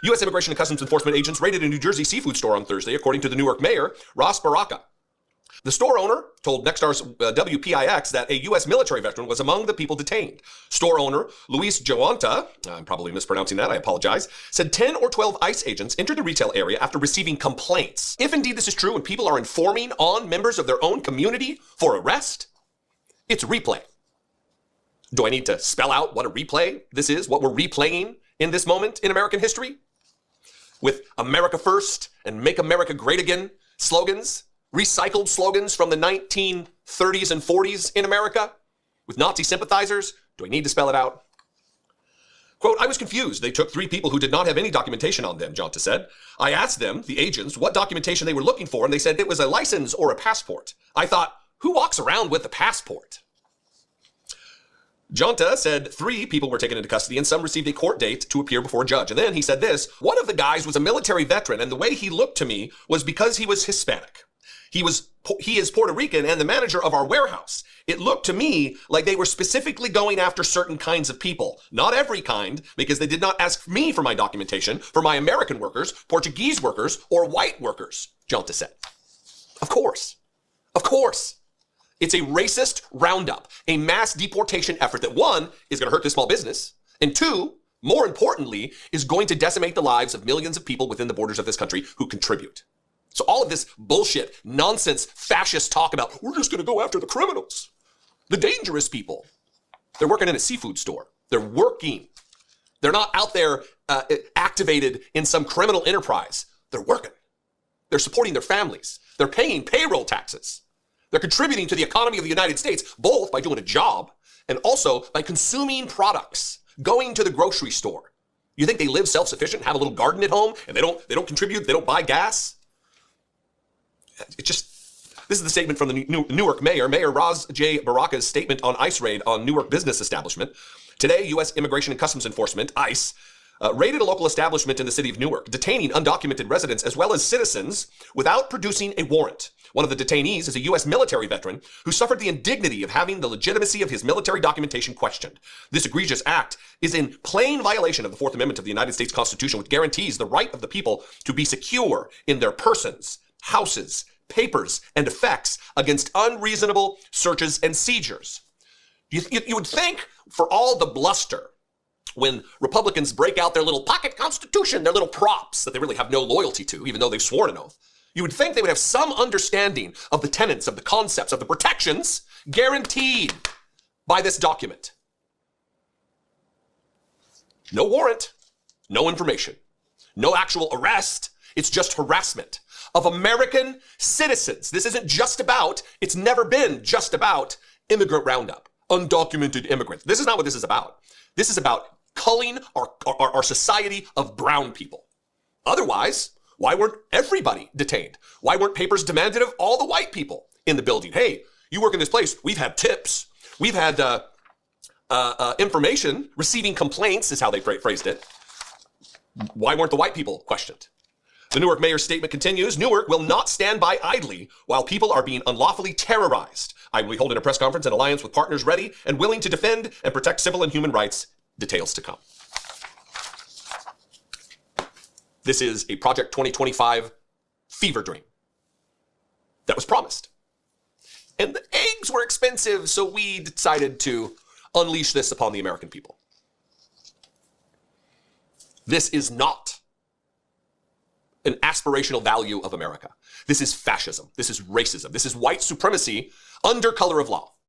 U.S. Immigration and Customs Enforcement agents raided a New Jersey seafood store on Thursday, according to the Newark mayor, Ras Baraka. The store owner told Nexstar's WPIX that a U.S. military veteran was among the people detained. Store owner Luis Joanta, I'm probably mispronouncing that, I apologize, said 10 or 12 ICE agents entered the retail area after receiving complaints. If indeed this is true and people are informing on members of their own community for arrest, it's replay. Do I need to spell out what a replay this is, what we're replaying in this moment in American history? With America First and Make America Great Again slogans, recycled slogans from the 1930s and 40s in America with Nazi sympathizers. Do I need to spell it out? Quote, I was confused. They took 3 people who did not have any documentation on them, Jonta said. I asked them, the agents, what documentation they were looking for, and they said it was a license or a passport. I thought, who walks around with a passport? Jonta said 3 people were taken into custody and some received a court date to appear before a judge. And then he said this, one of the guys was a military veteran, and the way he looked to me was because he was Hispanic. He is Puerto Rican and the manager of our warehouse. It looked to me like they were specifically going after certain kinds of people. Not every kind, because they did not ask me for my documentation for my American workers, Portuguese workers, or white workers, Jonta said. Of course. Of course. It's a racist roundup, a mass deportation effort that, 1, is going to hurt the small business, and 2, more importantly, is going to decimate the lives of millions of people within the borders of this country who contribute. So all of this bullshit, nonsense, fascist talk about, we're just going to go after the criminals, the dangerous people. They're working in a seafood store. They're working. They're not out there activated in some criminal enterprise. They're working. They're supporting their families. They're paying payroll taxes. They're contributing to the economy of the United States, both by doing a job and also by consuming products, going to the grocery store. You think they live self-sufficient, have a little garden at home, and they don't contribute, they don't buy gas? This is the statement from the Newark mayor, Mayor Ras J. Baraka's statement on ICE raid on Newark business establishment. Today, U.S. Immigration and Customs Enforcement, ICE, raided a local establishment in the city of Newark, detaining undocumented residents as well as citizens without producing a warrant. One of the detainees is a U.S. military veteran who suffered the indignity of having the legitimacy of his military documentation questioned. This egregious act is in plain violation of the Fourth Amendment of the United States Constitution, which guarantees the right of the people to be secure in their persons, houses, papers, and effects against unreasonable searches and seizures. You would think, for all the bluster, when Republicans break out their little pocket constitution, their little props that they really have no loyalty to, even though they've sworn an oath, you would think they would have some understanding of the tenets, of the concepts, of the protections guaranteed by this document. No warrant, no information, no actual arrest. It's just harassment of American citizens. This isn't just about, it's never been just about immigrant roundup, undocumented immigrants. This is not what this is about. This is about culling our society of brown people. Otherwise, why weren't everybody detained? Why weren't papers demanded of all the white people in the building? Hey, you work in this place. We've had tips. We've had information. Receiving complaints is how they phrased it. Why weren't the white people questioned? The Newark mayor's statement continues, Newark will not stand by idly while people are being unlawfully terrorized. I will be holding a press conference in alliance with partners ready and willing to defend and protect civil and human rights. Details to come. This is a Project 2025 fever dream that was promised. And the eggs were expensive, so we decided to unleash this upon the American people. This is not an aspirational value of America. This is fascism. This is racism. This is white supremacy under color of law.